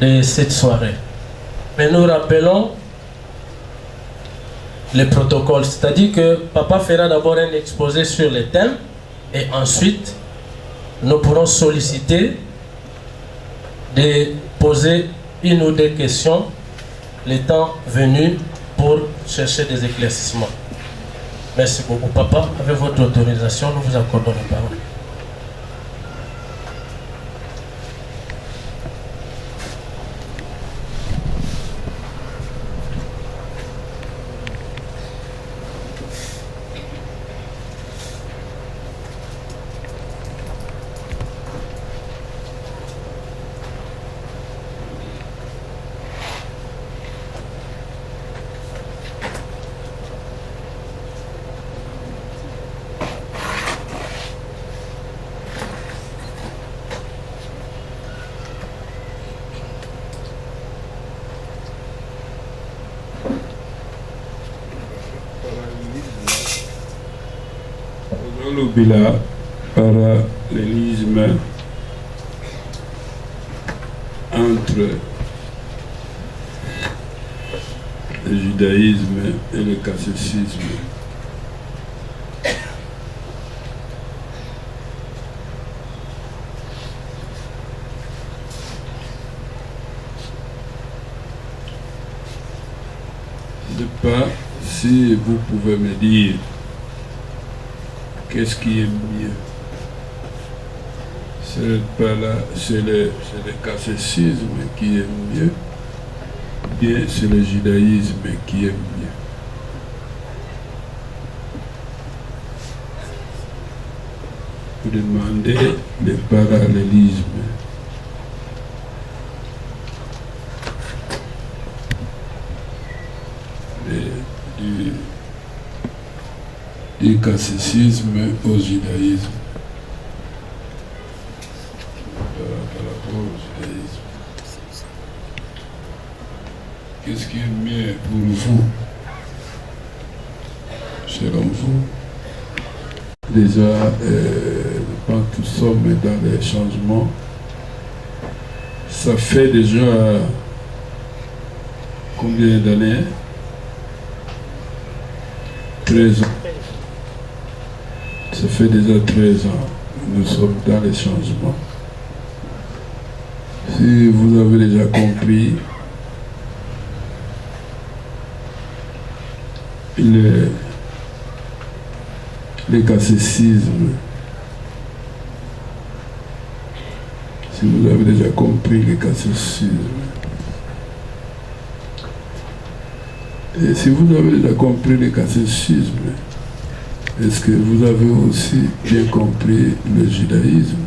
de cette soirée. Mais nous rappelons le protocole, c'est-à-dire que Papa fera d'abord un exposé sur les thèmes et ensuite nous pourrons solliciter de poser une ou deux questions le temps venu pour chercher des éclaircissements. Merci beaucoup, Papa. Avec votre autorisation, nous vous accordons la parole. Le parallélisme entre le judaïsme et le catholicisme. Je ne sais pas si vous pouvez me dire qu'est-ce qui est mieux. C'est le catholicisme qui est mieux, ou bien c'est le judaïsme qui est mieux. Vous demandez le parallélisme. Du catholicisme au judaïsme. Par rapport au judaïsme. Qu'est-ce qui est mieux pour vous, selon vous? Déjà, je pense que nous sommes dans les changements. Ça fait déjà combien d'années? 13 ans. Ça fait déjà 13 ans que nous sommes dans les changements. Si vous avez déjà compris, le catholicisme, si vous avez déjà compris le catholicisme, et si vous avez déjà compris le catholicisme, est-ce que vous avez aussi bien compris le judaïsme?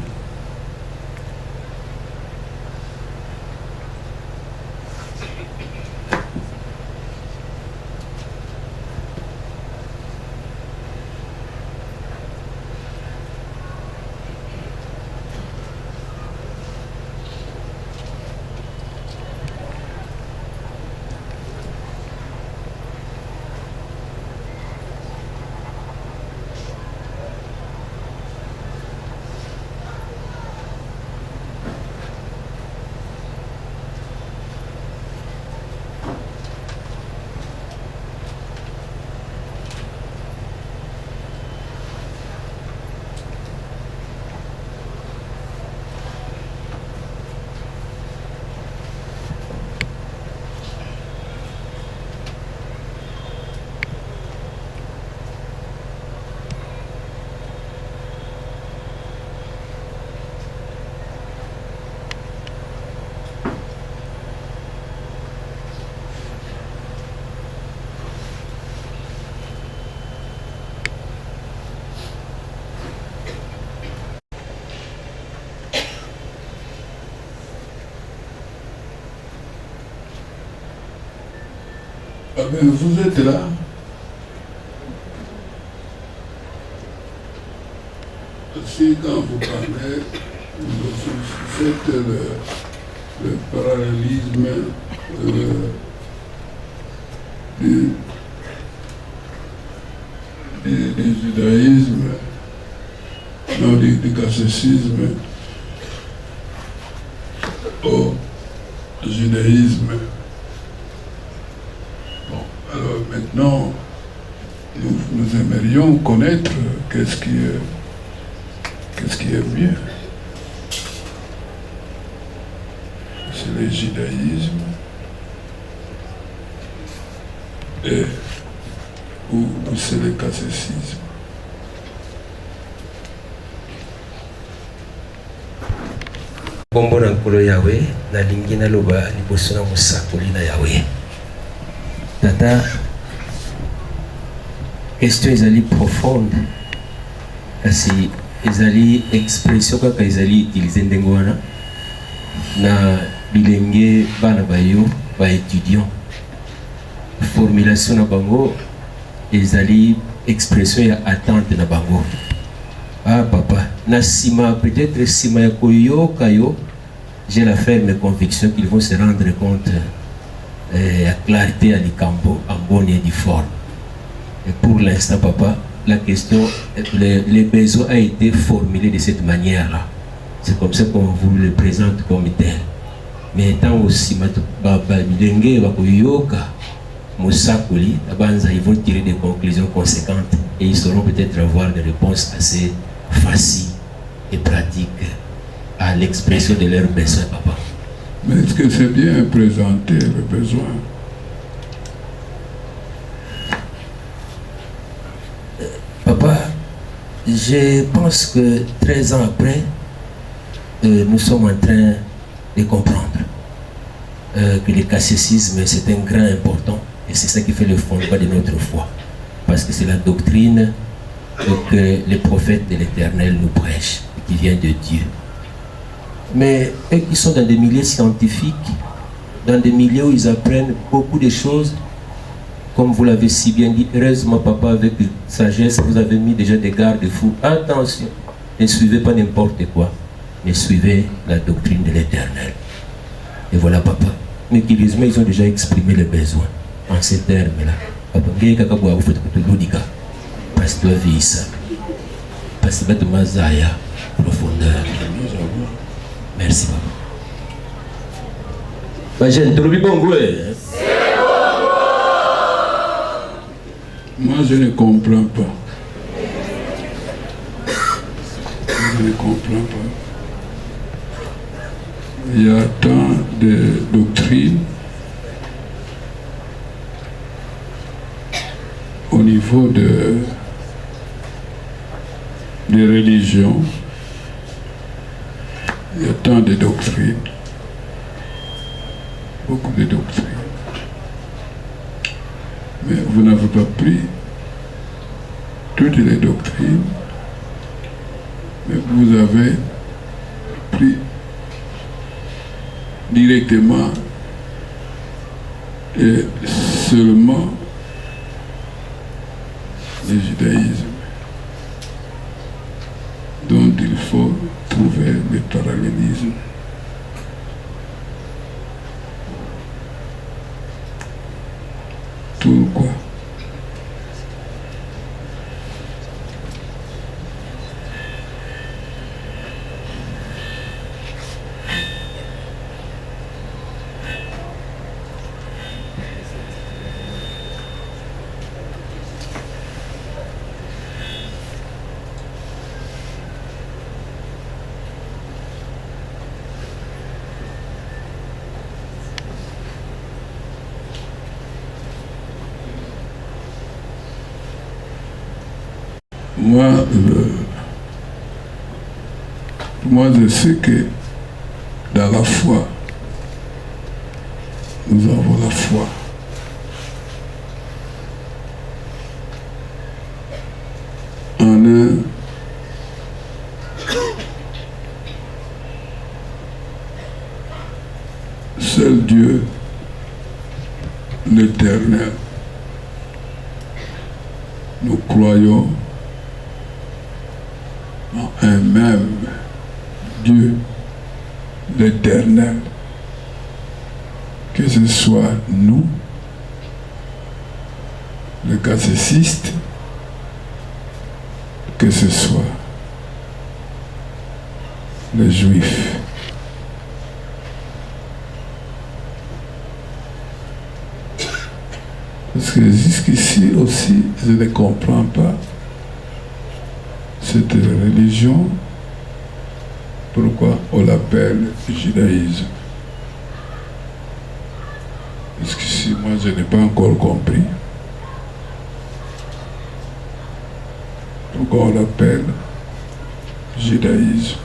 Ah ben, vous êtes là. Si quand vous parlez, vous faites le parallélisme du judaïsme, non, du catholicisme judaïsme. Bon, alors maintenant, nous aimerions connaître qu'est-ce qui est mieux. C'est le judaïsme ou c'est le catéchisme. Bombo na nkolo Yahweh nalingi naloba liboso na mosakoli na Yahweh. Tata, question ezali profonde kasi ezali expression kaka ezali utiliser ndenge wana na bilenge bana bayo ba étudiant. Formulation na bango ezali expression ya attente na bango. Ah papa, Nassima, peut-être Sima Yakoyo Kayo, j'ai la ferme conviction qu'ils vont se rendre compte à clarté à l'Ikambo, en bonne et due forme. Et pour l'instant, papa, la question, les besoins a été formulé de cette manière-là. C'est comme ça qu'on vous le présente comme tel. Mais étant aussi, ils vont tirer des conclusions conséquentes et ils sauront peut-être avoir des réponses assez facile et pratique à l'expression de leurs besoins, papa. Mais est-ce que c'est bien présenter le besoin? Papa, je pense que 13 ans après, nous sommes en train de comprendre que le catéchisme c'est un grand important et c'est ça qui fait le fondement de notre foi. Parce que c'est la doctrine que les prophètes de l'Éternel nous prêchent, qui vient de Dieu. Mais eux qui sont dans des milieux scientifiques, dans des milieux où ils apprennent beaucoup de choses, comme vous l'avez si bien dit, heureusement papa, avec sagesse, vous avez mis déjà des garde-fous. Attention, ne suivez pas n'importe quoi, mais suivez la doctrine de l'Éternel. Et voilà papa. Mais curieusement, ils ont déjà exprimé les besoins en ces termes-là. Papa, parce que tu as vu ça. Parce que tu as Zaya, profondeur. Merci, papa. Moi, je ne comprends pas. Je ne comprends pas. Il y a tant de doctrines au niveau des religions. Il y a tant de doctrines, beaucoup de doctrines. Mais vous n'avez pas pris toutes les doctrines, mais vous avez pris directement et seulement le judaïsme, dont il faut trouver le parallélisme. Pourquoi? Moi, je sais que dans la foi, nous avons la foi. En un seul Dieu, l'Éternel. Nous croyons en un même Dieu, l'Éternel. Que ce soit nous, les catéchistes, que ce soit les Juifs. Parce que jusqu'ici aussi, je ne comprends pas cette religion, pourquoi on l'appelle judaïsme. Parce que si moi je n'ai pas encore compris pourquoi on l'appelle judaïsme.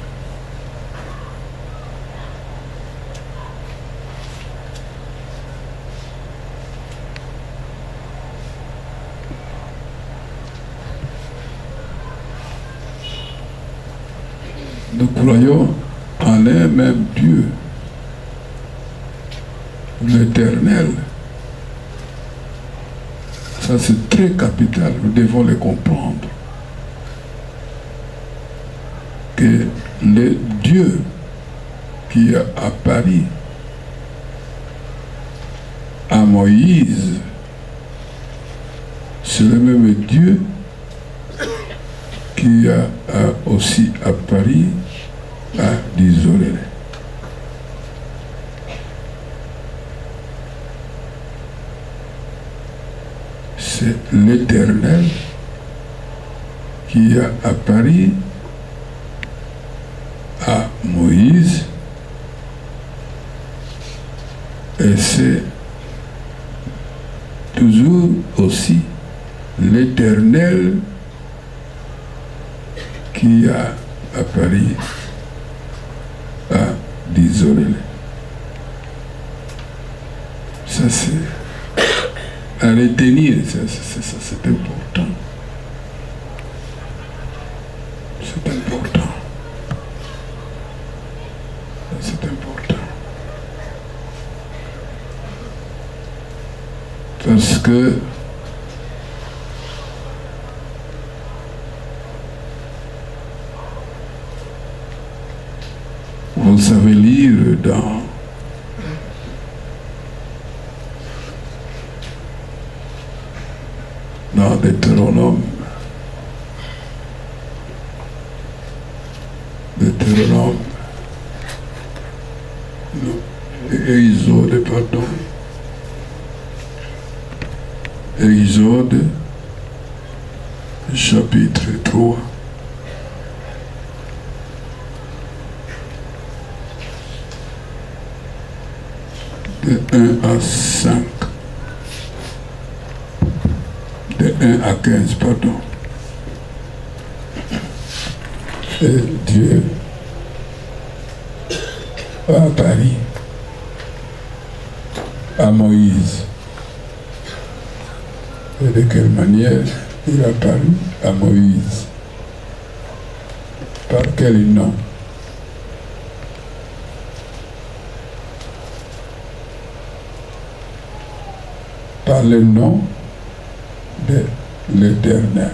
Nous croyons en un même Dieu, l'Éternel. Ça c'est très capital, nous devons le comprendre. Que le Dieu qui a apparu à Moïse, c'est le même Dieu qui a aussi apparu à Israël. C'est l'Éternel qui a apparu à Moïse et c'est toujours aussi l'Éternel qui a apparu à Israël. Ça c'est à retenir, c'est important. C'est important. C'est important. Parce que vous savez lire dans Deutéronome, Exode, pardon, Exode, chapitre 3. De 1 à 5. De 1 à 15, pardon. Et Dieu a apparu à Moïse. Et de quelle manière il a apparu à Moïse? Par quel nom? Par le nom de l'Éternel.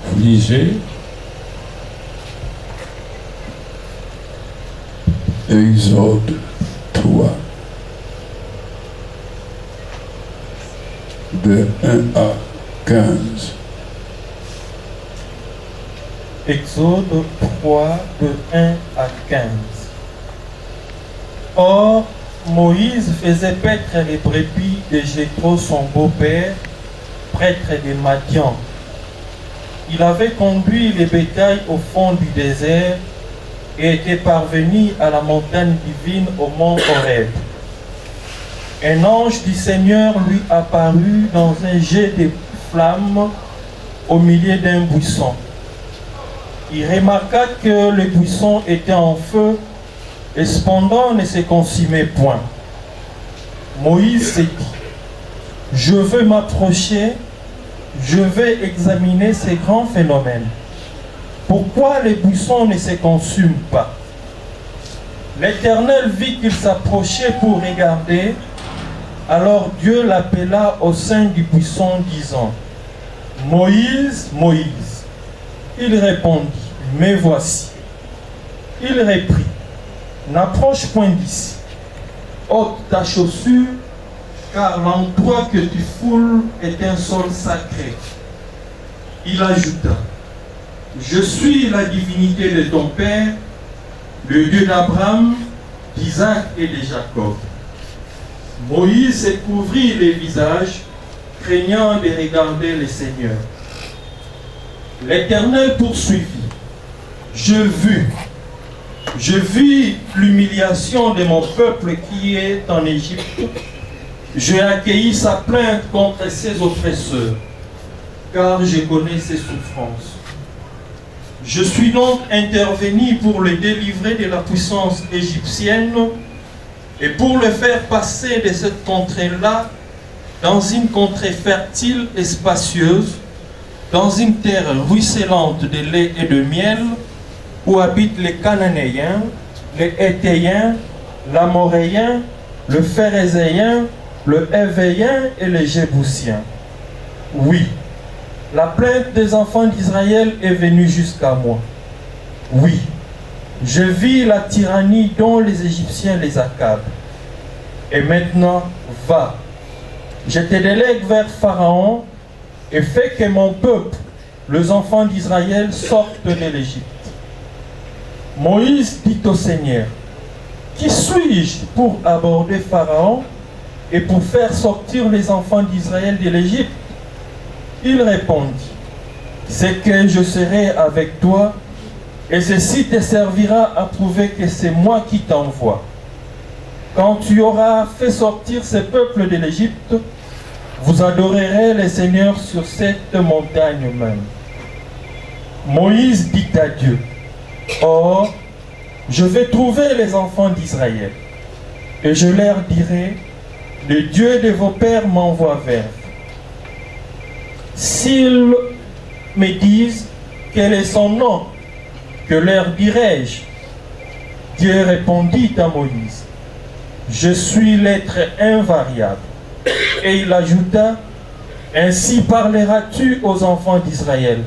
Vous lisez Exode 3 de 1 à 15. Exode 3 de 1 à 15. Or, Moïse faisait paître les brebis de Jéthro, son beau-père, prêtre de Madian. Il avait conduit les bétails au fond du désert et était parvenu à la montagne divine au mont Horeb. Un ange du Seigneur lui apparut dans un jet de flammes au milieu d'un buisson. Il remarqua que le buisson était en feu et cependant ne se consumait point. Moïse s'est dit: je veux m'approcher, je vais examiner ces grands phénomènes. Pourquoi les buissons ne se consument pas? L'Éternel vit qu'il s'approchait pour regarder. Alors Dieu l'appela au sein du buisson, disant: Moïse, Moïse. Il répondit: me voici. Il reprit: n'approche point d'ici. ôte ta chaussure, car l'endroit que tu foules est un sol sacré. Il ajouta, je suis la divinité de ton père, le Dieu d'Abraham, d'Isaac et de Jacob. Moïse se couvrit les visages, craignant de regarder le Seigneur. L'Éternel poursuivit. Je vis l'humiliation de mon peuple qui est en Égypte. J'ai accueilli sa plainte contre ses oppresseurs, car je connais ses souffrances. Je suis donc intervenu pour le délivrer de la puissance égyptienne et pour le faire passer de cette contrée-là dans une contrée fertile et spacieuse, dans une terre ruisselante de lait et de miel, où habitent les Cananéens, les Héthéens, l'Amoréen, le Phérézéen, le Hévéen et les Jébusiens. Oui, la plainte des enfants d'Israël est venue jusqu'à moi. Oui, je vis la tyrannie dont les Égyptiens les accablent. Et maintenant, va, je te délègue vers Pharaon et fais que mon peuple, les enfants d'Israël, sortent de l'Égypte. Moïse dit au Seigneur, qui suis-je pour aborder Pharaon et pour faire sortir les enfants d'Israël de l'Égypte? Il répondit, c'est que je serai avec toi, et ceci te servira à prouver que c'est moi qui t'envoie. Quand tu auras fait sortir ce peuple de l'Égypte, vous adorerez le Seigneur sur cette montagne même. Moïse dit à Dieu, or, je vais trouver les enfants d'Israël, et je leur dirai, le Dieu de vos pères m'envoie vers vous. S'ils me disent quel est son nom, que leur dirai-je? Dieu répondit à Moïse, je suis l'être invariable. Et il ajouta, ainsi parleras-tu aux enfants d'Israël.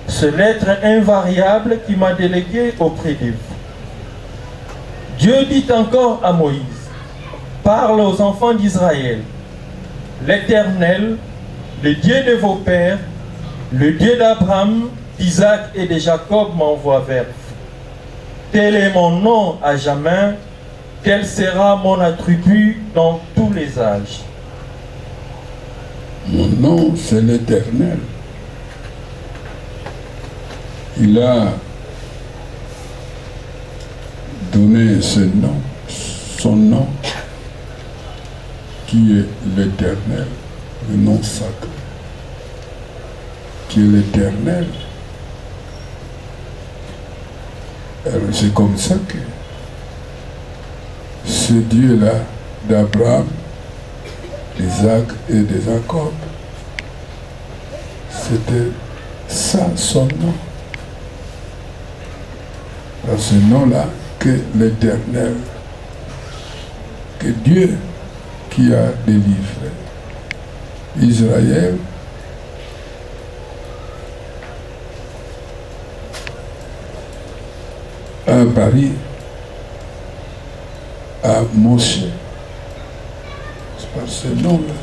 C'est l'être invariable qui m'a délégué auprès de vous. Dieu dit encore à Moïse, parle aux enfants d'Israël. L'Éternel, le Dieu de vos pères, le Dieu d'Abraham, d'Isaac et de Jacob m'envoie vers vous. Tel est mon nom à jamais, tel sera mon attribut dans tous les âges. Mon nom, c'est l'Éternel. Il a donné ce nom, son nom, qui est l'Éternel, le nom sacré, qui est l'Éternel. Alors c'est comme ça que ce Dieu-là d'Abraham, d'Isaac et de Jacob, c'était ça son nom. Dans ce nom-là, que l'Éternel, que Dieu qui a délivré Israël a apparu à Moshe. C'est par ce nom-là.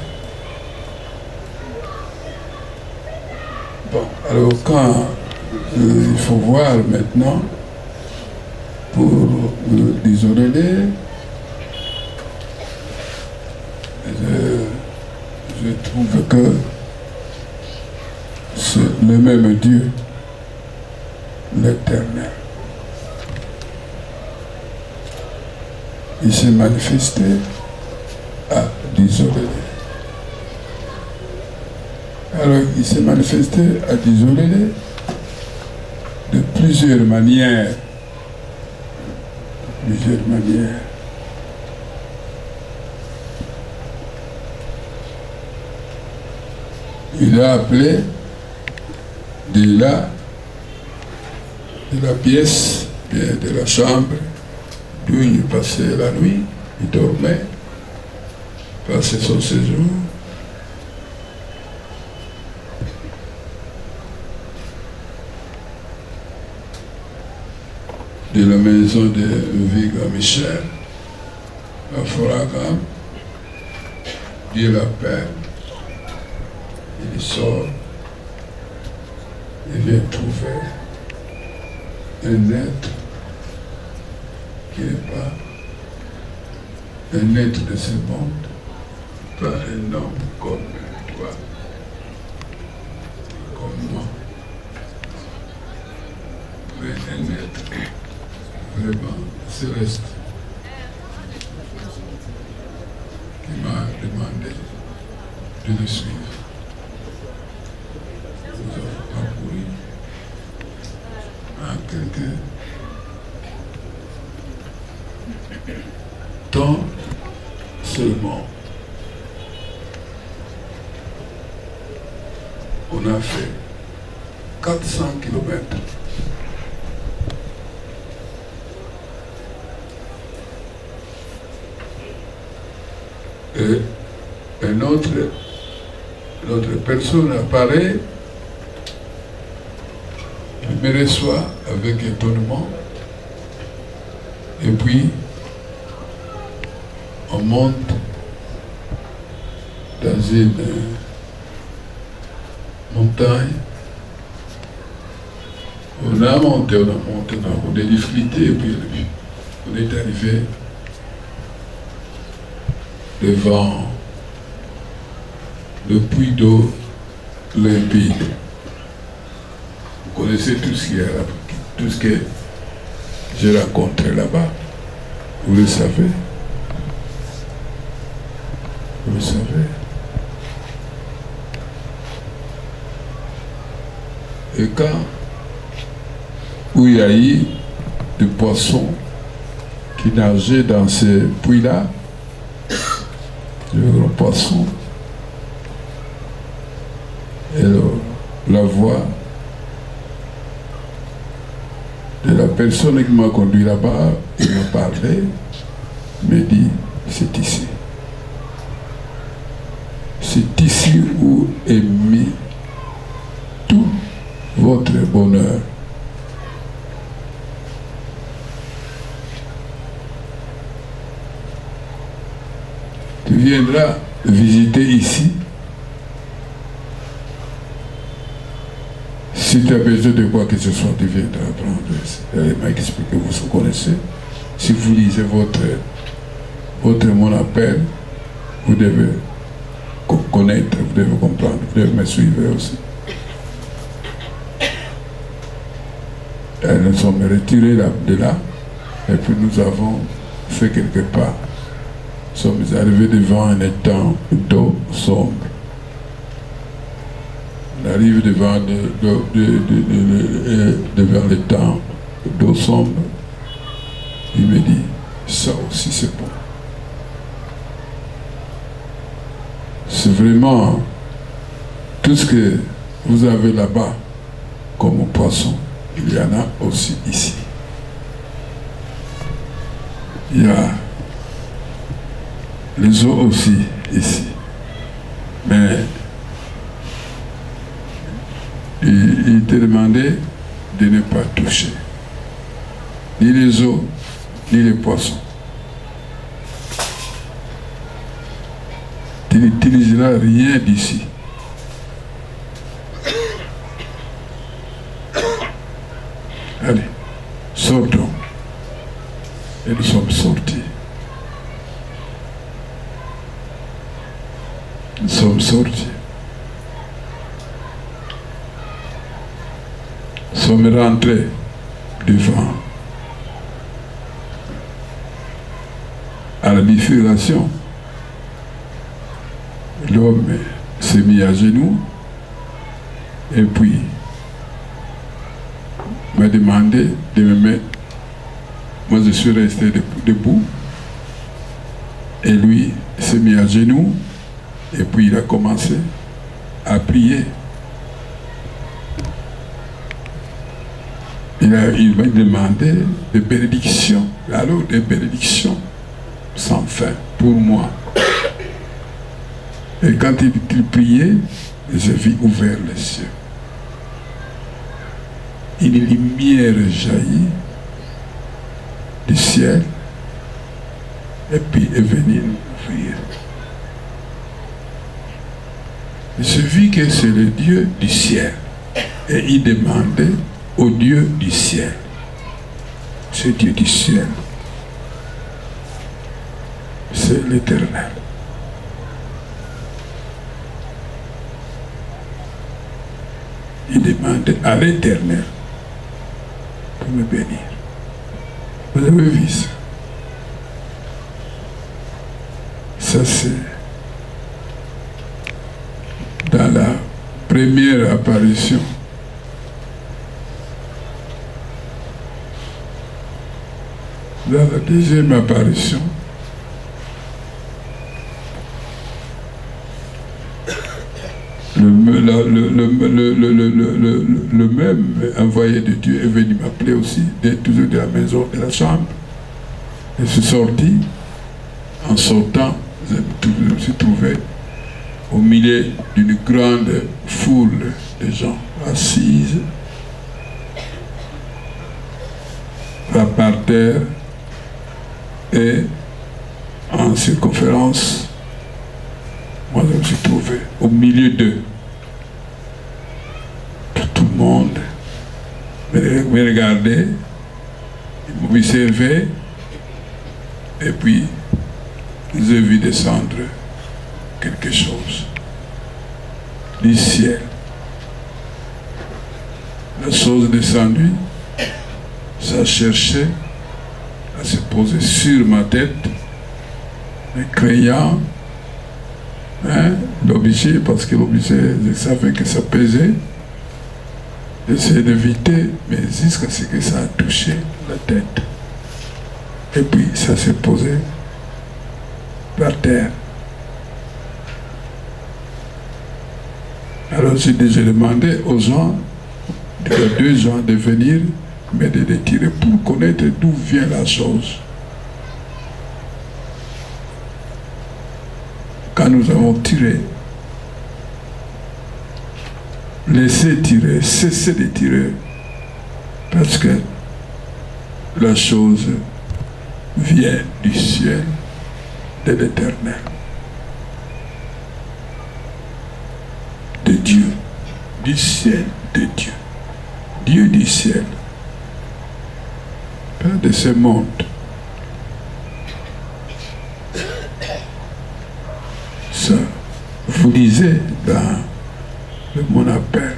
Bon, alors quand il faut voir maintenant, pour l'isoler, je trouve que c'est le même Dieu, l'Éternel. Il s'est manifesté à l'isoler. Alors, il s'est manifesté à l'isoler de plusieurs manières. Il a appelé de la pièce, de la chambre, d'où il passait la nuit, il dormait, passait son séjour. De la maison de Viga Michel, la Foraga, Dieu l'appelle, il sort, il vient trouver un être qui n'est pas un être de ce monde, pas un homme comme toi, comme moi, mais un être vraiment céleste qui m'a demandé de le suivre. Nous avons parcouru en quelques temps seulement. On a fait 400 kilomètres. Et une autre personne apparaît, il me reçoit avec étonnement, et puis on monte dans une montagne. On a monté, on a des difficultés, et puis on est arrivé devant le puits d'eau limpide. Vous connaissez tout ce qu'il y a là, tout ce que j'ai rencontré là-bas. Vous le savez. Vous le savez. Et quand où il y a eu des poissons qui nageaient dans ces puits-là, le gros poisson, et la voix de la personne qui m'a conduit là-bas, il m'a parlé, me dit, c'est ici. C'est ici où est mis tout votre bonheur. Tu viendras visiter ici. Si tu as besoin de quoi que ce soit, tu viendras prendre. Elle m'a expliqué, vous connaissez. Si vous lisez votre mon appel, vous devez connaître, vous devez comprendre, vous devez me suivre aussi. Elles nous sommes retirés de là, et puis nous avons fait quelque part. Nous sommes arrivés devant un étang d'eau sombre. On arrive devant l'étang d'eau sombre. Il me dit, ça aussi c'est bon. C'est vraiment tout ce que vous avez là-bas comme poisson. Il y en a aussi ici. Il y a les eaux aussi ici. Mais il te demandait de ne pas toucher ni les eaux, ni les poissons. Tu n'utiliseras rien d'ici. Allez, sortons. Et nous sommes sortis. Nous sommes sortis. Nous sommes rentrés devant à la bifurcation. L'homme s'est mis à genoux et puis m'a demandé de me mettre. Moi je suis resté debout et lui s'est mis à genoux et puis il a commencé à prier. Il m'a demandé des bénédictions, alors des bénédictions sans fin pour moi. Et quand il priait, j'ai vu ouvert les cieux. Une lumière jaillit du ciel et puis est venu ouvrir. Il se vit que c'est le Dieu du ciel. Et il demandait au Dieu du ciel. Ce Dieu du ciel, c'est l'Éternel. Il demandait à l'Éternel pour me bénir. Vous avez vu ça? Ça c'est dans la première apparition. Dans la deuxième apparition, le même envoyé de Dieu est venu m'appeler aussi, toujours de la maison, de la chambre. Et je suis sorti. En sortant, je me suis trouvé au milieu d'une grande foule de gens assises, par terre et en circonférence. Moi, je me suis trouvé au milieu d'eux. Tout le monde me regardait, ils m'observaient, et puis j'ai vu descendre quelque chose du ciel. La chose descendue, ça cherchait à se poser sur ma tête, mais craignant l'objet, parce que l'objet, je savais que ça pesait. J'essayais d'éviter, mais jusqu'à ce que ça a touché la tête. Et puis ça s'est posé par terre. Alors j'ai déjà demandé aux gens, aux deux gens, de venir m'aider de tirer pour connaître d'où vient la chose. Quand nous avons tiré, laissez tirer, cessez de tirer, parce que la chose vient du ciel de l'Éternel, de Dieu, du ciel de Dieu, Dieu du ciel, pas de ce monde. Ça, vous lisez dans mon appel.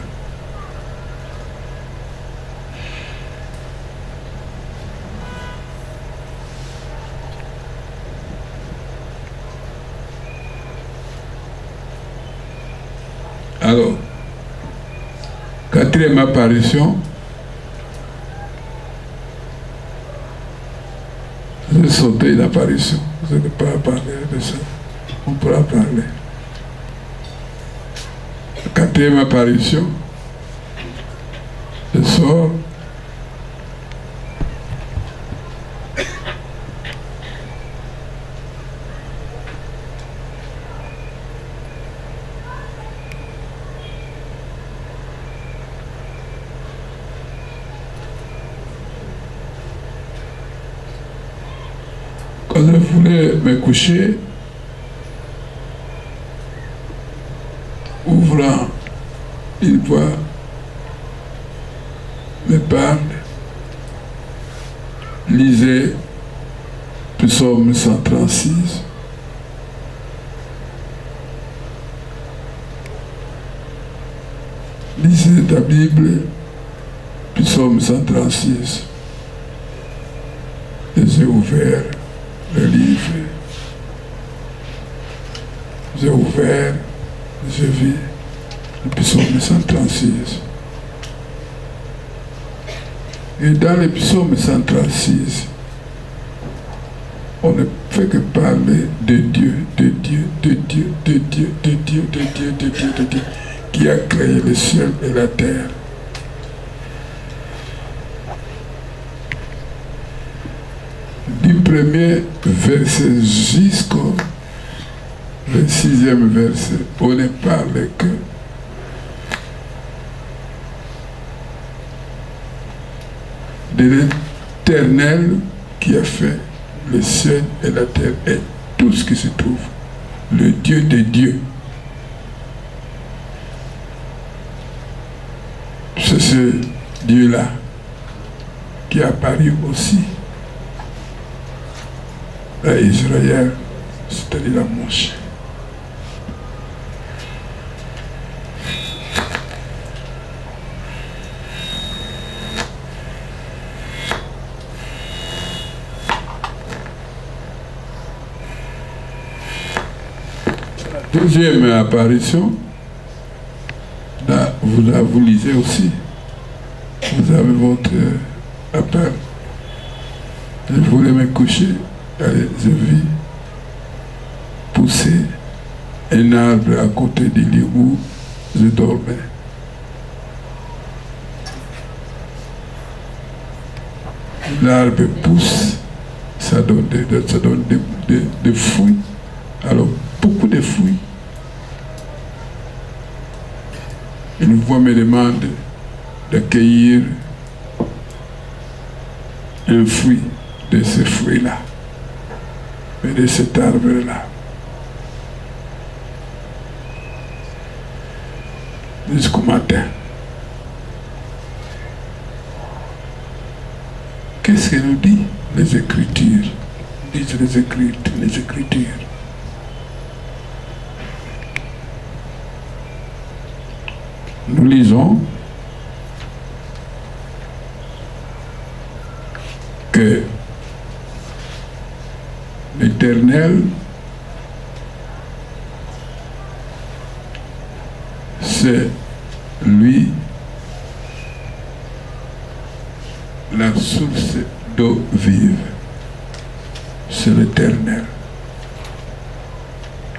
Alors, quatrième apparition, j'ai sauté une apparition. Je ne vais pas parler de ça. On pourra parler. Quatrième apparition, je sors. Quand je voulais me coucher, ouvrant une voix me parle, lisez Psaume 136. Lisez ta Bible, Psaume 136. Et j'ai ouvert le livre. J'ai ouvert, j'ai vu le Psaume 136. Et dans le Psaume 136, on ne fait que parler de Dieu, de Dieu, de Dieu, de Dieu, de Dieu, de Dieu, de Dieu, de Dieu, qui a créé le ciel et la terre. Du premier verset jusqu'au 26e verset, on ne parle que de l'Éternel qui a fait le ciel et la terre et tout ce qui se trouve. Le Dieu des dieux. C'est ce Dieu-là qui apparut aussi à Israël, c'est-à-dire à Moïse. Deuxième apparition, là, vous lisez aussi. Vous avez votre appel. Je voulais me coucher, allez, je vis pousser un arbre à côté du lit où je dormais. L'arbre pousse, ça donne des fruits. Alors, beaucoup de fruits. Une voix me demande d'accueillir un fruit de ce fruit-là, mais de cet arbre-là. Jusqu'au matin. Qu'est-ce que nous disent les Écritures? Disent les Écritures. Nous lisons que l'Éternel, c'est lui la source d'eau vive. C'est l'Éternel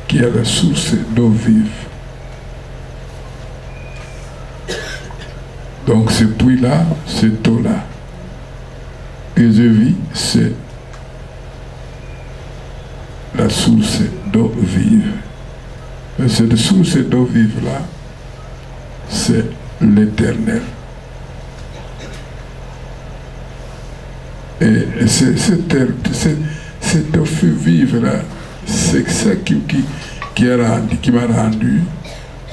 qui a la source d'eau vive. Donc ce puits-là, cette eau-là que je vis, c'est la source d'eau vive. Et cette source d'eau vive-là, c'est l'Éternel. Et cette eau vive-là, c'est ça qui m'a rendu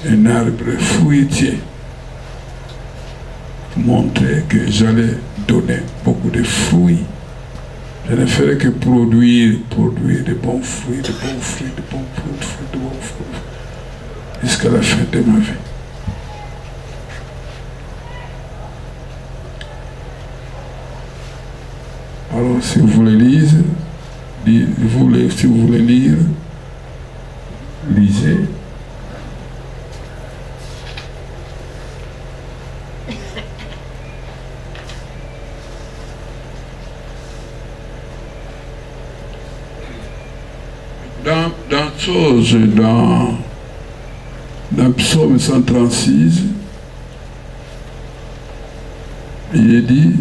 un arbre fruitier. Montrer que j'allais donner beaucoup de fruits. Je ne ferais que produire de bons fruits, jusqu'à la fin de ma vie. Alors, si vous voulez lire, si vous voulez lire, lisez. Dans Psaume 136, il est dit,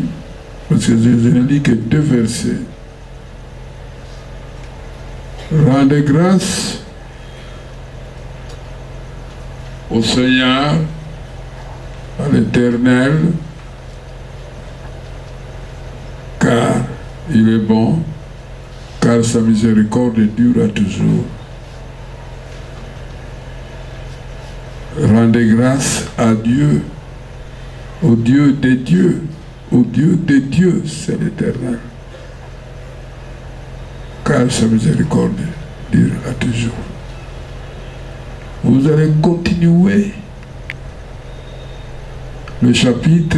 parce que je ne lis que 2 versets, rendez grâce au Seigneur, à l'Éternel, car il est bon, car sa miséricorde durera toujours. Rendez grâce à Dieu, au Dieu des dieux, c'est l'Éternel. Car sa miséricorde durera toujours. Vous allez continuer le chapitre,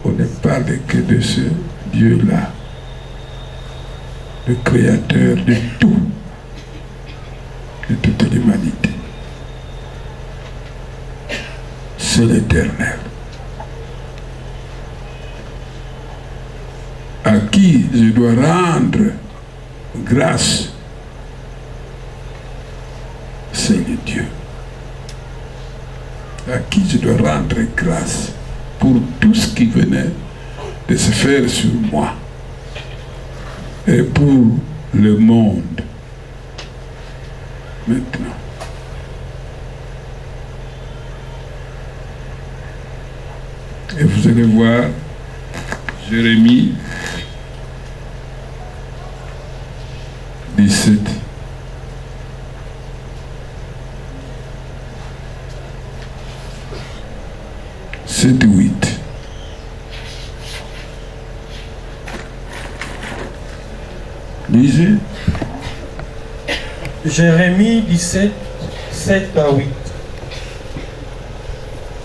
on ne parle que de ce Dieu-là, le créateur de tout, de toute l'humanité. C'est l'Éternel, à qui je dois rendre grâce. C'est le Dieu à qui je dois rendre grâce pour tout ce qui venait de se faire sur moi et pour le monde maintenant. Et vous allez voir 17. C'est 8. Lisez. Jérémie 17, 7 à 8.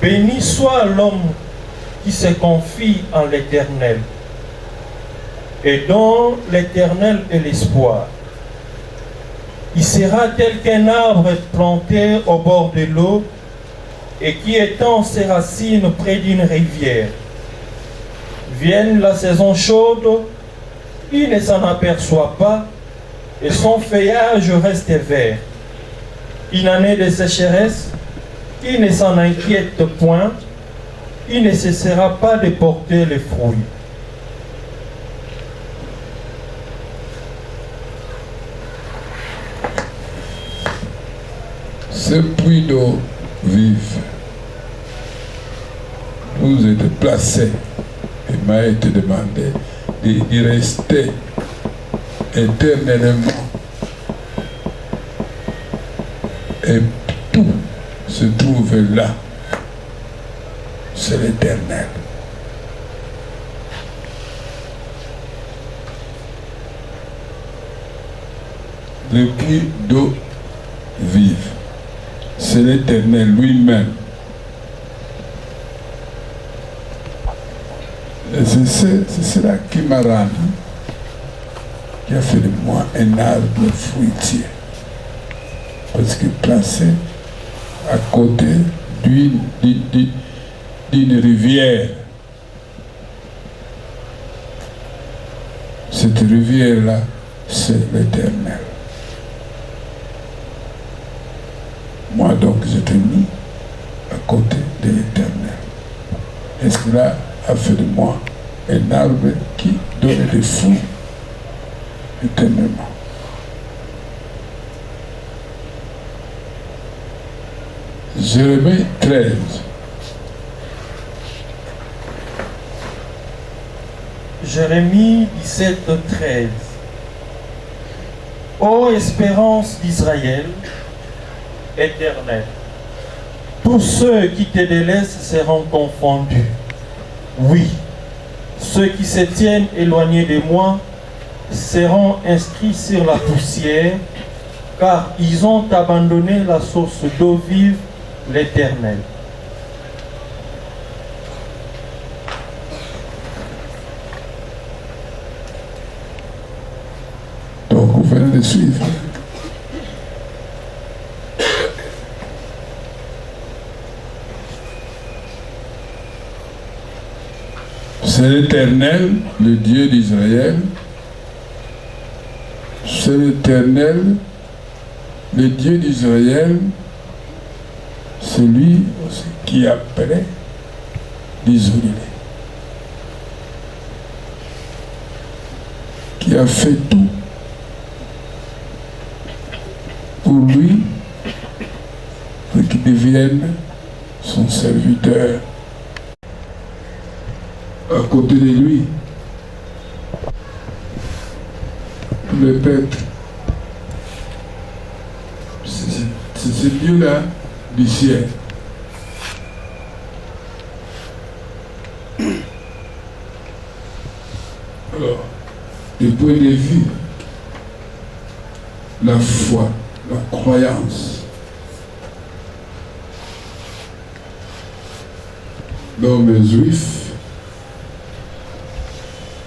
Béni soit l'homme qui se confie en l'Éternel et dont l'Éternel est l'espoir. Il sera tel qu'un arbre planté au bord de l'eau et qui étend ses racines près d'une rivière. Vienne la saison chaude, il ne s'en aperçoit pas et son feuillage reste vert. Une année de sécheresse, il ne s'en inquiète point, il ne cessera pas de porter les fruits. Ce puits d'eau vive vous êtes placé et m'a été demandé d'y rester éternellement. Et tout se trouve là. C'est l'Éternel. Le puits d'eau vive, c'est l'Éternel lui-même. Et c'est cela qui m'a rendu, qui a fait de moi un arbre fruitier. Parce que placé à côté d'une rivière, cette rivière-là, c'est l'Éternel. Moi donc, j'étais mis à côté de l'Éternel. Et cela a fait de moi un arbre qui donne des fruits éternellement. Jérémie 13. Jérémie 17, 13. Ô espérance d'Israël, Éternel, tous ceux qui te délaissent seront confondus. Oui, ceux qui se tiennent éloignés de moi seront inscrits sur la poussière, car ils ont abandonné la source d'eau vive, l'Éternel. Donc vous venez de suivre. C'est l'Éternel, le Dieu d'Israël. C'est l'Éternel, le Dieu d'Israël. C'est lui aussi qui appelait l'isolé, qui a fait tout pour lui, pour qu'il devienne son serviteur. À côté de lui, le Père, c'est ce Dieu-là du ciel. Alors, du point de vue, la foi, la croyance, l'homme juif,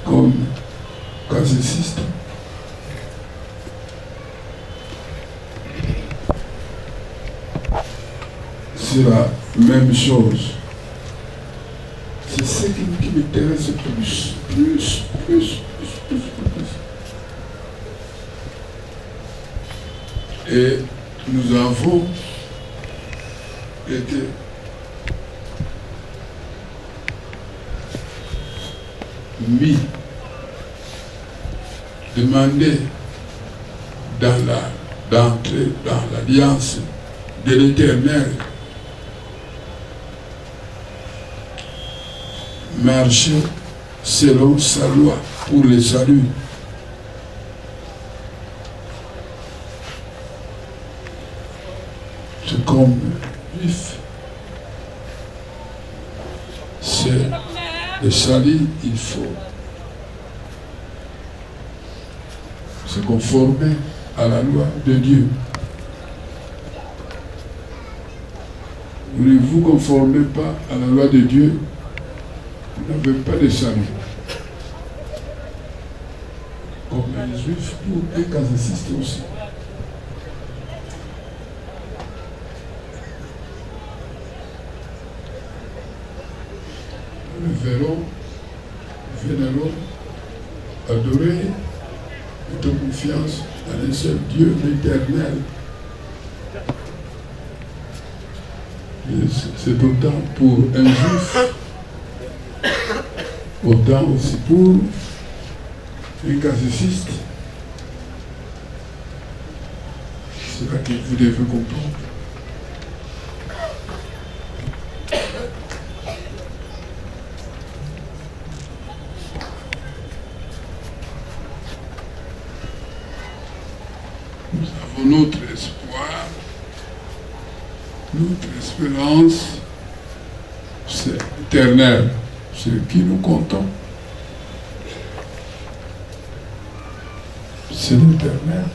comme cassiciste, c'est la même chose. C'est ce qui m'intéresse plus. Et nous avons été demandé d'entrer dans l'alliance de l'Éternel, marcher selon sa loi pour le salut. C'est comme juif. C'est le salut, il faut se conformer à la loi de Dieu. Vous ne vous conformez pas à la loi de Dieu, vous n'avez pas de salut. Comme un juif ou un cassaciste aussi. Nous vénérons, adorer, mettre confiance en un seul Dieu l'éternel. C'est autant pour un juif, autant aussi pour un cassaciste. C'est là que vous devez comprendre. Nous avons notre espoir, notre espérance, c'est éternel, c'est qui nous comptons. C'est l'éternel.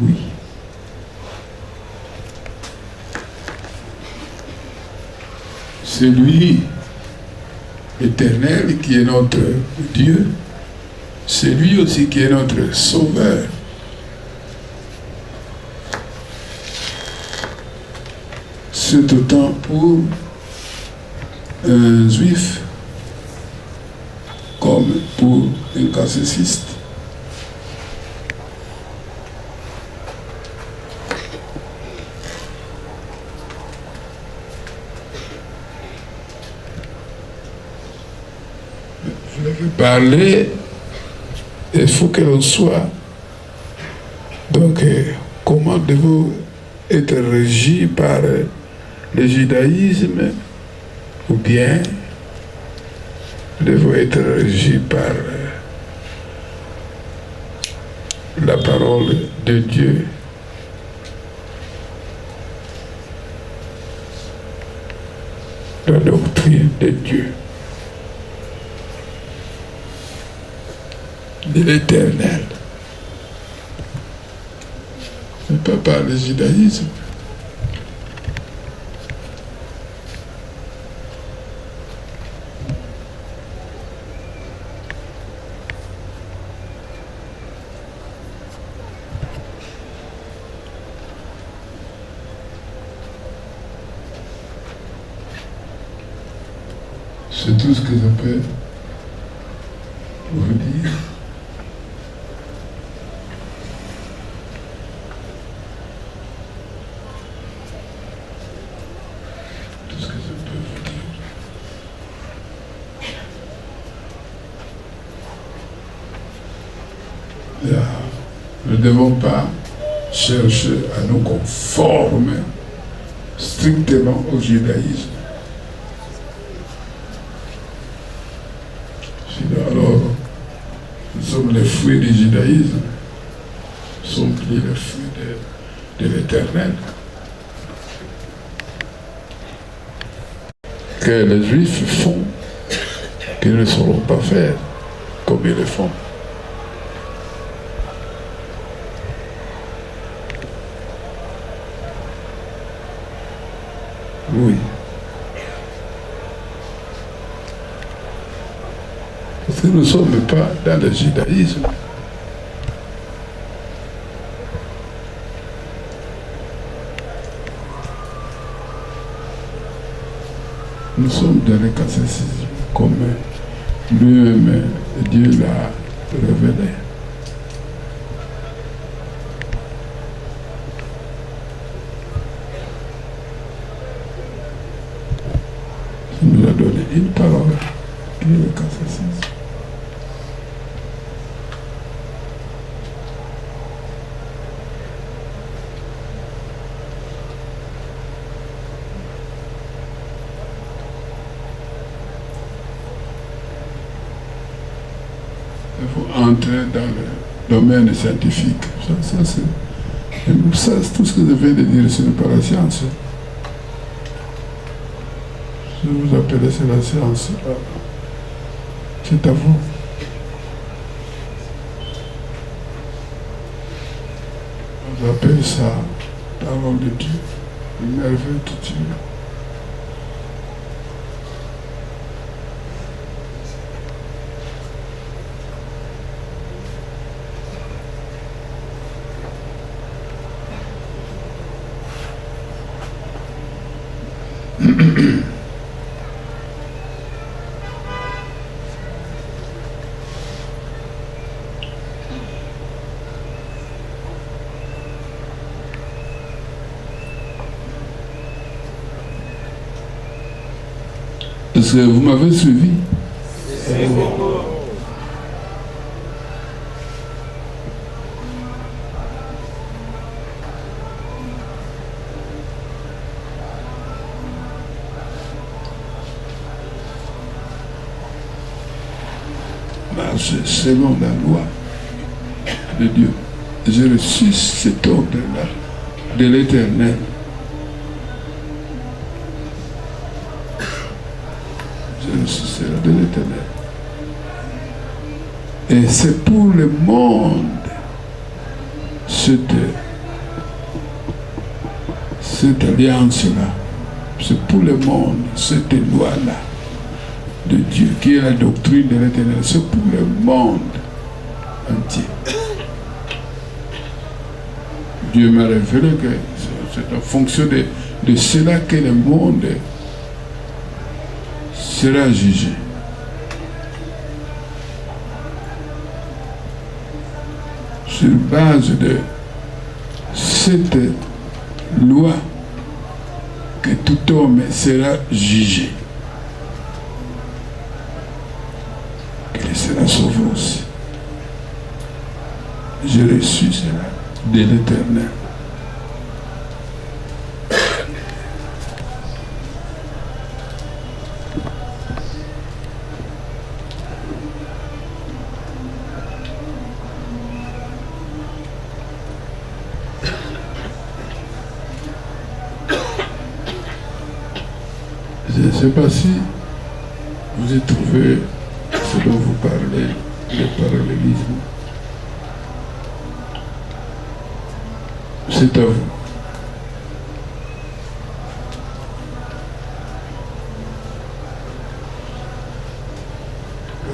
Oui. C'est lui, éternel, qui est notre Dieu. C'est lui aussi qui est notre sauveur. C'est autant pour un juif comme pour un cassaciste. Je vais parler, il faut que l'on soit. Donc, comment devons être régis par le judaïsme ou bien devons être régis par la parole de Dieu. La doctrine de Dieu, de l'Éternel. On ne peut pas parler judaïsme. C'est tout ce que je peux vous dire. Tout ce que je peux vous dire. Là, nous ne devons pas chercher à nous conformer strictement au judaïsme. Alors, nous sommes les fruits du judaïsme, nous sommes plus les fruits de l'Éternel. Que les Juifs font, qu'ils ne sauront pas faire comme ils le font. Oui. Parce que nous ne sommes pas dans le judaïsme. Nous sommes dans le catholicisme comme lui-même Dieu l'a révélé. Il nous a donné une parole qui est le catholicisme. Il faut entrer dans domaine scientifique. Ça c'est tout ce que je viens de dire, ce n'est pas la science. Je vous appelle, c'est la science. C'est à vous. On appelle ça parole de Dieu, une merveille de Dieu. Est-ce que vous m'avez suivi? Selon la loi de Dieu, j'ai reçu cet ordre-là de l'Éternel. J'ai reçu cela de l'Éternel. Et c'est pour le monde cette alliance-là. C'est pour le monde cette loi-là de Dieu, qui est la doctrine de l'Éternel. C'est pour le monde entier. Dieu m'a révélé que c'est en fonction de cela que le monde sera jugé. Sur base de cette loi que tout homme sera jugé. Qu'il sera sauvé aussi. J'ai reçu cela de l'Éternel. Je ne sais pas si vous avez trouvé ce dont vous parlez, le parallélisme. C'est à vous.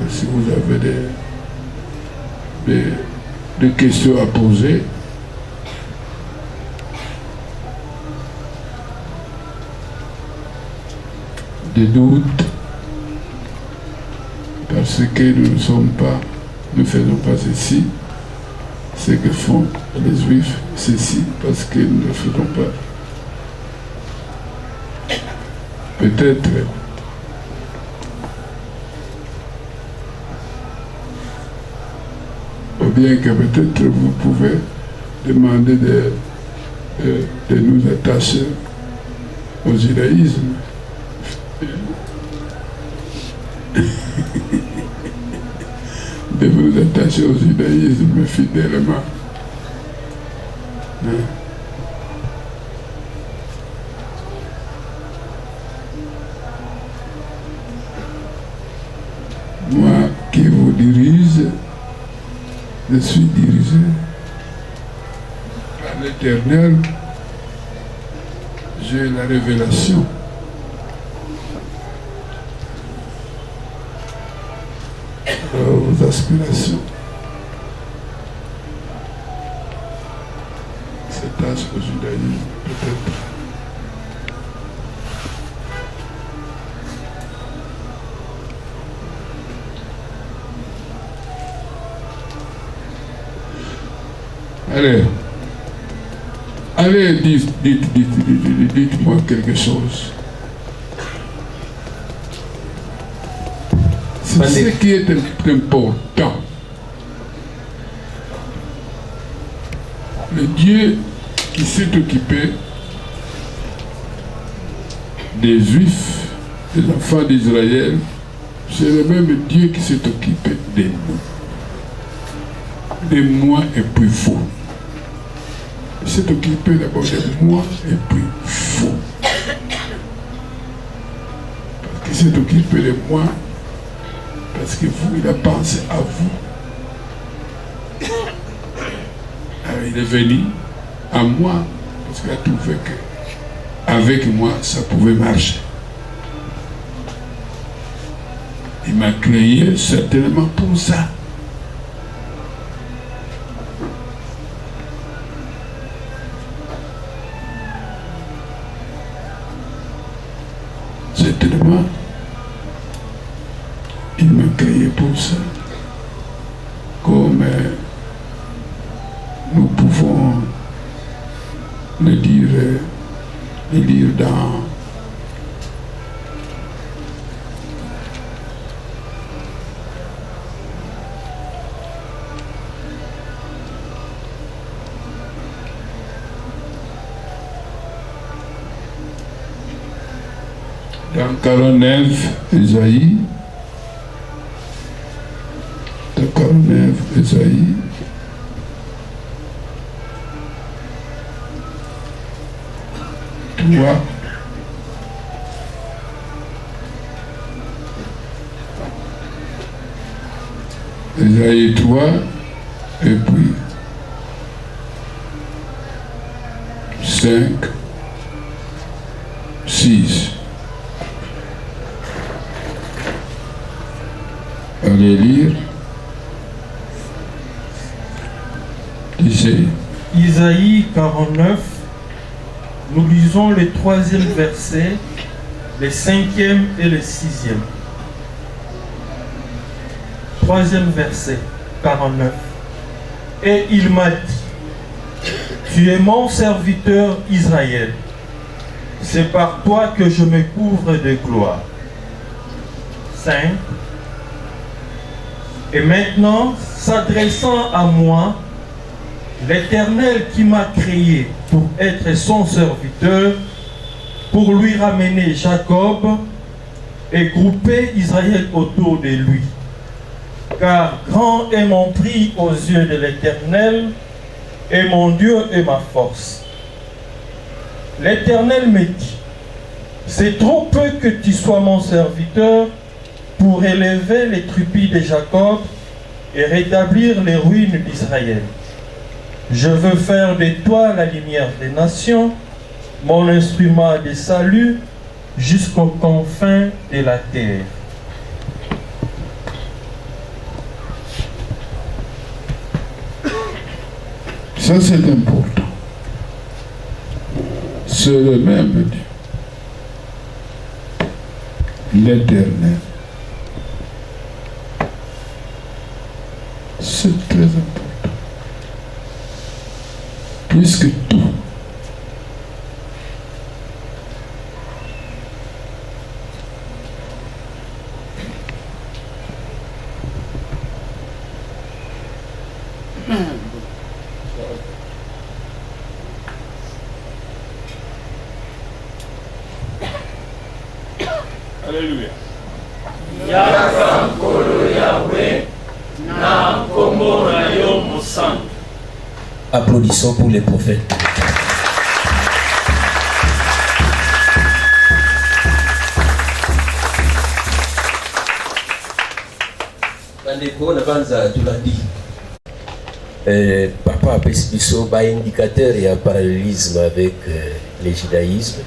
Si vous avez des questions à poser, des doutes, parce que nous ne faisons pas ceci, ce que font les Juifs, ceci, parce que nous ne faisons pas. Peut-être ou bien que peut-être vous pouvez demander de nous attacher au judaïsme. De vous attacher au judaïsme fidèlement. Moi qui vous dirige, je suis dirigé par l'Éternel. J'ai la révélation. Vos aspirations. S'attache au judaïsme, peut-être. Allez, dites-moi quelque chose. C'est ce qui est important. Le Dieu qui s'est occupé des Juifs, des enfants d'Israël, c'est le même Dieu qui s'est occupé de nous. de moi et puis vous. Il s'est occupé d'abord de moi et puis vous. Parce qu'il s'est occupé de moi, parce que vous, il a pensé à vous. Alors il est venu à moi, parce qu'il a trouvé qu'avec moi, ça pouvait marcher. Il m'a créé certainement pour ça. Certainement, il m'a créé pour ça. Comme nous pouvons le lire dans dans 49, Esaïe, dans 49, Esaïe, toi, Esaïe 3, et puis 5, 6. Allez lire. Isaïe 49, nous lisons le 3e verset, le 5e et le 6e. 3e verset, 49. Et il m'a dit, tu es mon serviteur Israël, c'est par toi que je me couvre de gloire. 5. Et maintenant, s'adressant à moi, l'Éternel qui m'a créé pour être son serviteur, pour lui ramener Jacob et grouper Israël autour de lui. Car grand est mon prix aux yeux de l'Éternel, et mon Dieu est ma force. L'Éternel me dit, c'est trop peu que tu sois mon serviteur pour élever les troupies de Jacob et rétablir les ruines d'Israël. Je veux faire de toi la lumière des nations, mon instrument de salut jusqu'aux confins de la terre. Ça c'est important. C'est le même Dieu, l'Éternel. C'est très important. Plus que tout. Alléluia. Applaudissons pour les prophètes. Papa a un indicateur et un parallélisme avec le judaïsme.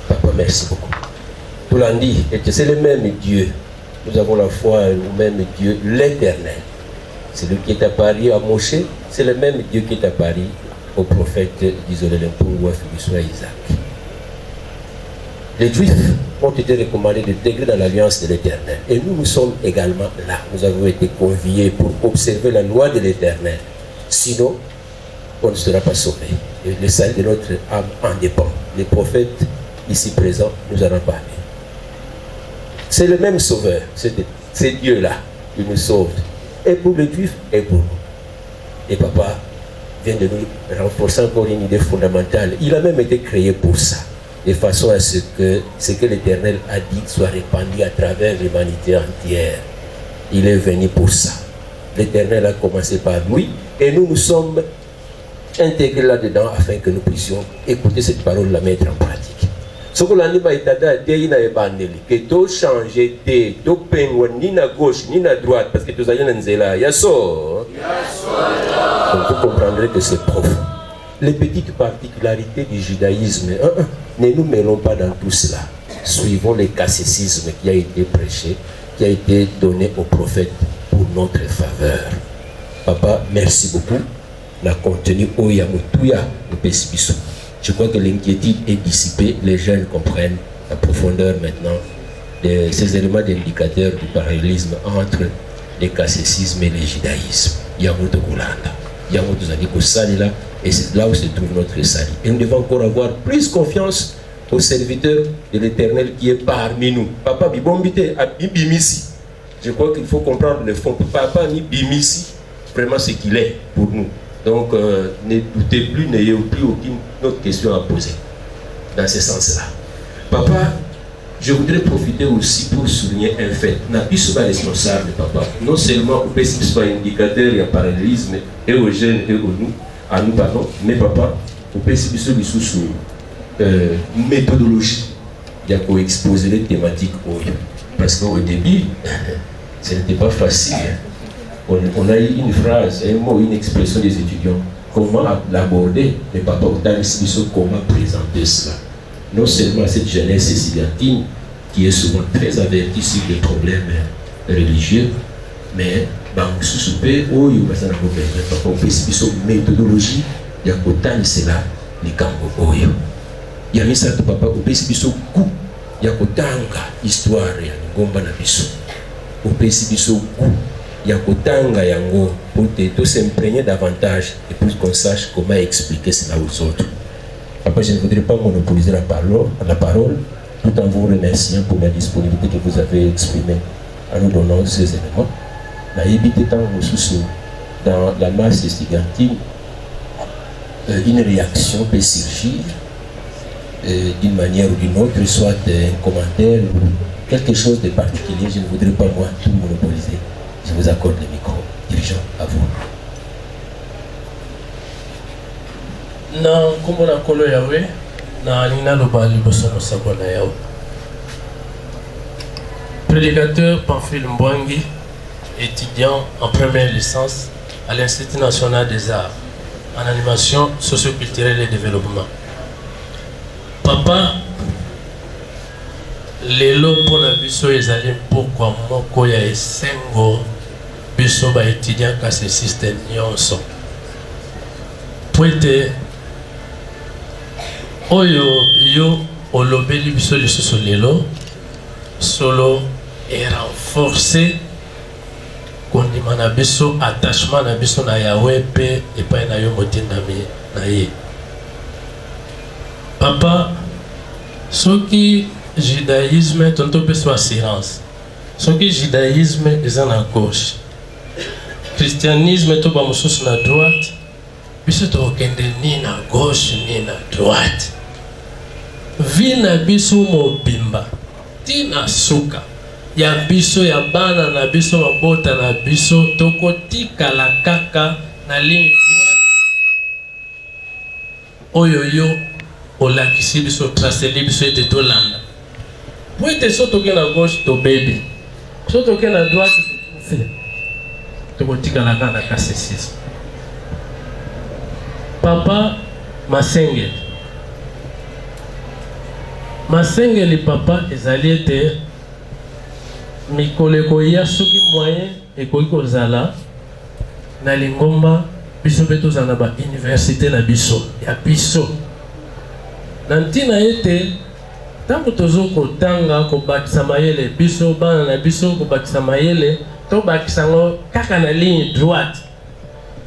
Papa, merci beaucoup. Tout l'a dit, c'est le même Dieu. Nous avons la foi au même Dieu, l'Éternel. C'est lui qui est apparu à Moshe, c'est le même Dieu qui est apparu au prophète d'Isolé pour Isaac. Les Juifs ont été recommandés d'intégrer dans l'alliance de l'Éternel. Et nous sommes également là. Nous avons été conviés pour observer la loi de l'Éternel. Sinon, on ne sera pas sauvé. Et le salut de notre âme en dépend. Les prophètes ici présents nous en ont parlé. C'est le même sauveur. C'est Dieu-là qui nous sauve. Et pour les Juifs et pour nous. Et papa vient de nous renforcer encore une idée fondamentale. Il a même été créé pour ça. De façon à ce que l'Éternel a dit soit répandu à travers l'humanité entière. Il est venu pour ça. L'Éternel a commencé par lui et nous nous sommes intégrés là-dedans afin que nous puissions écouter cette parole, la mettre en pratique. Ce que l'on a dit, que tout changer, tout peindre, ni à gauche, ni à droite, parce que tout ça, il y a un zéla, il y a ça. Donc vous comprendrez que c'est profond. Les petites particularités du judaïsme, ne nous mêlons pas dans tout cela. Suivons le catéchisme qui a été prêché, qui a été donné au prophète pour notre faveur. Papa, merci beaucoup. La contenu Oyamutuya de Pesibiso. Je crois que l'inquiétude est dissipée. Les jeunes comprennent la profondeur maintenant de ces éléments d'indicateurs du parallélisme entre le catéchisme et le judaïsme. Yamuto Goulanda. Yamuto Zadiko Salila. Et c'est là où se trouve notre salut. Et nous devons encore avoir plus confiance au serviteur de l'Éternel qui est parmi nous. Papa Bibombite a Bimisi. Je crois qu'il faut comprendre le fond. Papa ni Bimisi, vraiment ce qu'il est pour nous. Donc ne doutez plus, n'ayez plus aucune autre question à poser. Dans ce sens-là. Papa, je voudrais profiter aussi pour souligner un fait. N'a pas souvent responsable, papa. Non seulement au PSP soit indicateur, il y a parallélisme, et aux jeunes, et aux nous. À nous, pardon, mais papa, vous pouvez sous méthodologie, il y a qu'à exposer les thématiques. Parce qu'au début, ce n'était pas facile. On a eu une phrase, un mot, une expression des étudiants. Comment l'aborder, mais papa, comment présenter cela. Non seulement cette jeunesse céciliatine, qui est souvent très avertie sur les problèmes religieux, mais sous méthodologie, il y a autant cela, les cambo oyo. Il y a mis ça to papa, au pesibiso goût, il y a autant histoire, il y a ngomba na biso. Au pesibiso goût, il y a autant yango pour te s'imprégner davantage et pour qu'on sache comment expliquer cela aux autres. Après, je ne voudrais pas monopoliser la parole, tout en vous remerciant pour la disponibilité que vous avez exprimée en nous donnant ces éléments. Dans la masse estudiantine, une réaction peut surgir d'une manière ou d'une autre, soit un commentaire ou quelque chose de particulier. Je ne voudrais pas moi tout monopoliser. Je vous accorde le micro. Dirigeant, à vous. Na kombo na kolo yawe na nina loba liboso no sabona yawe. Prédicateur Pamphile Mbwangi, étudiant en première licence à l'Institut national des arts en animation socio-culturelle et développement. Papa, lelo pona biso ezali pourquoi moko ya esengo biso ba étudiant ka ce système nyonso. Poete oyo yo olobeli biso lisusu lelo solo et renforcer kondima na biso attachement na biso na Yahweh pe epai na yo motindami na ye. Papa, soki judaïsme tonto pe so assurance. Soki judaïsme eza na gauche. Christianisme to ba mosusu na droite. Biso to kende ni na gauche ni na droite. Vina biso mobimba. Tina suka. Ya biso ya bana na biso mabota na biso tokotika la kaka na ligne droite. Oyo yo olakisi biso traceli biso ete tolanda. Po ete so toke na gauche to baby. So toke na droite to fait. Tokotika la kaka na catéchisme. Papa Masengeli. Masengeli papa ezali ete mikoleko ya soki moyen ekoki kozala na lingomba biso pe tozala ba université na biso ya biso. Na ntina ete tango tozokotanga kobakisa mayele biso bana na biso kobakisa mayele tobakisa ngo kaka na ligne droite.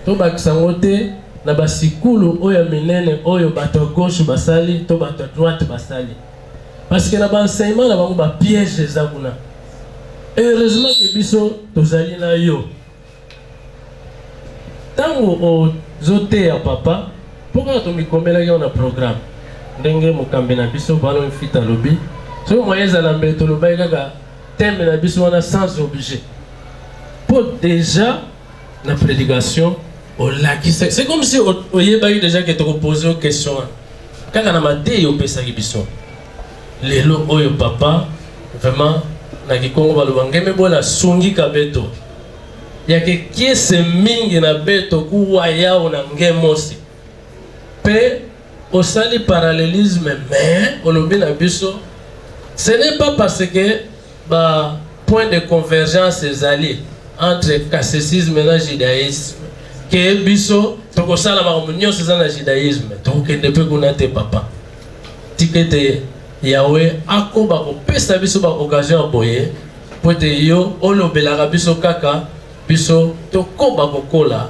Tobakisa ngo te na basikulu oyo minene oyo bato gauche basali to bato droite basali. Parce que na ba enseignement na bango ba piège ezakuna. Heureusement que biso tozali na yo. Tango o zote ya papa, pourquoi to mikomela yo na programme? Ndenge mokambe na biso bano mfita lobi. So moyeza na mbeto lobai kaka thème na biso wana sans objet. Pour déjà la prédication, c'est comme si vous y a déjà qui te posé une question. Quand on a maté, on peut s'arrêter. Les lots, papa, vraiment, na kikongo balubanga mais bon la sungi kabeto. Il y a qui est mingi na beto kuwaya on a ngemosi. Pe au sali parallélisme mais au lobby na biso. Ce n'est pas parce que bah point de convergence est allié entre catholicisme et le judaïsme que biso toko sala ma communion c'est dans le judaïsme donc ne peut connaître papa tikete Yahweh akoba ko pesa biso ba occasion boye pote yo olobelaka biso kaka biso to koba kokola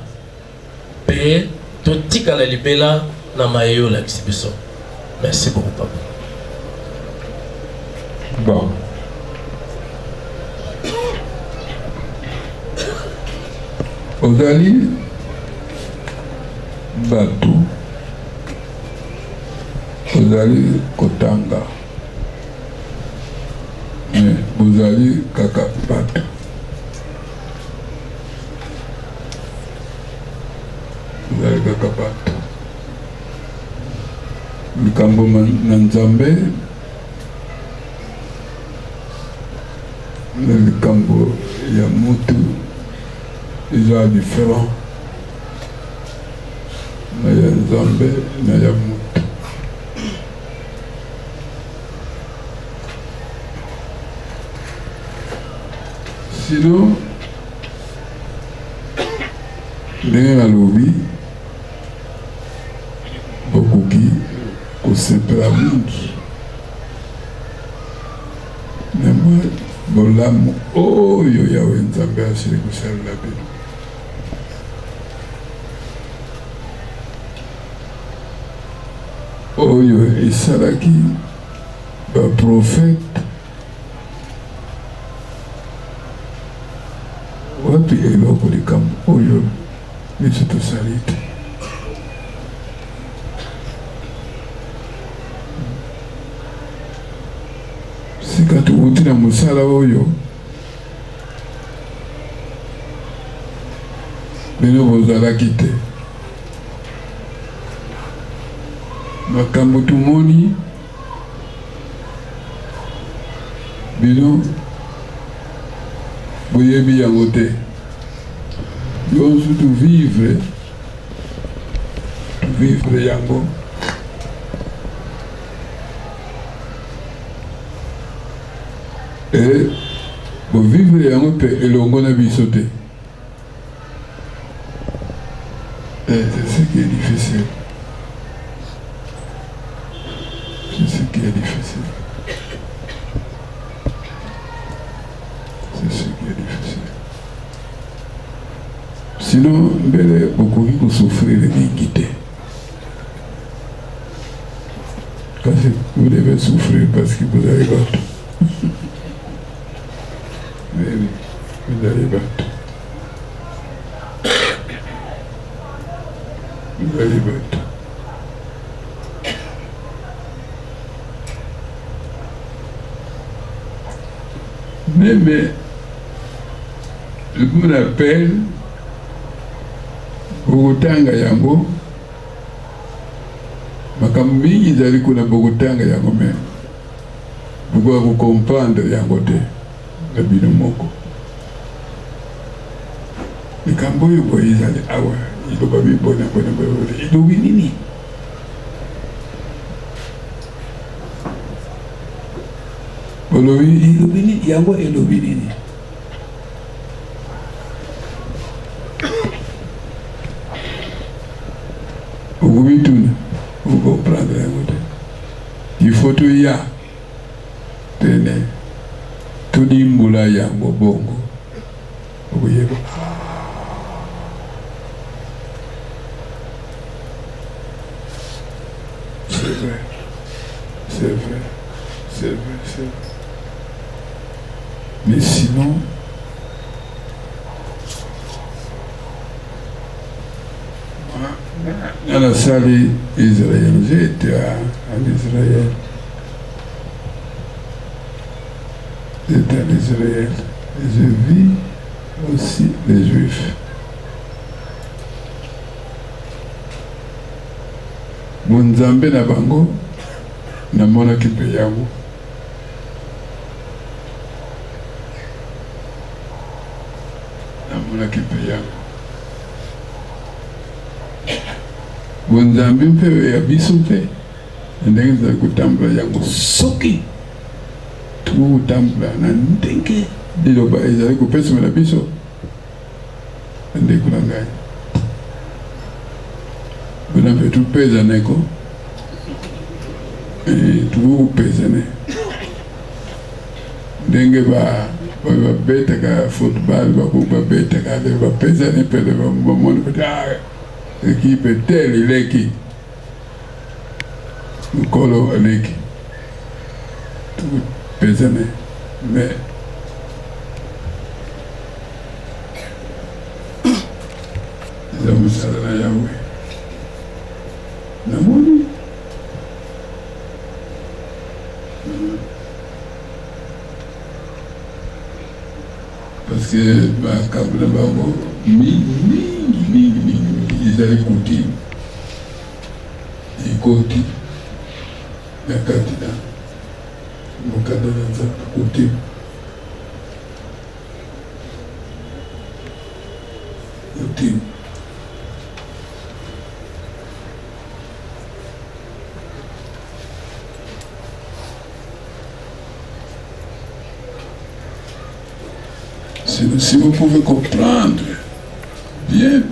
pe to tikala libela na mayo la biso. Merci beaucoup papa. Bon. Ozali batu ozali kotanga mais ozali kaka batu ozali kaka batu likambo na Nzambe na likambo ya mutu eza différent na ya Nzambe na ya mutu. Sinon ndenge nalobi bokoki kosepela mingi namwa bolamu oyo Yawe Nzambe asili kosalela bino. Oyo esalaki baprofete wapi eloko likambo oyo biso tosali te. Sika tukuti na mosala oyo bino bozalaki te. Makambo tumoni bino boyebi yango te. Yonsu tu vivre yango et bo vivre yango pe elongo na biso te. C'est ce qui est difficile. C'est ce qui est difficile. C'est ce qui est difficile. Sinon, beaucoup qui souffrir de l'iniquité. Parce que vous devez souffrir parce que vous avez battu. Mais oui, vous avez battu. Vous avez battu. Mais je me rappelle Bogotanga yango makambo mingi ezali kuna Bogotanga yango me bukoka comprendre yango te na bino moko likambo oyo boye ezali awa iloba bibona ilobi nini olobi ilobi nini yango elobi nini okubituna okomprendre yango te il faut toya tene todimbula yango bongo okuyeba c'est vrai. Mais sinon, dans la salle israélienne, j'ai été en Israël. J'étais en Israël et je vis aussi les Juifs. Monzambe na bango na mona kipe yango. Na mona kipe yango. Monzambe mpe ya biso mpe ndenge za kutambula yango soki tu kutambula na ndenge liloba ezali kopesa na biso ndeko na ngai. Bana pe tu pesa neko. Tu pesa ne. Ndenge ba beta ka football ba beta ka ba pesa ne pe ba monde peut équipe telle ileki. Nkolo aleki. Tu pesa ne. Mais zamusala na Yahweh. Namoni parce que bakabula bango mingi ezali kuti ikoti ya katina mokanda na nzambe kuti kuti. Si vous pouvez comprendre bien.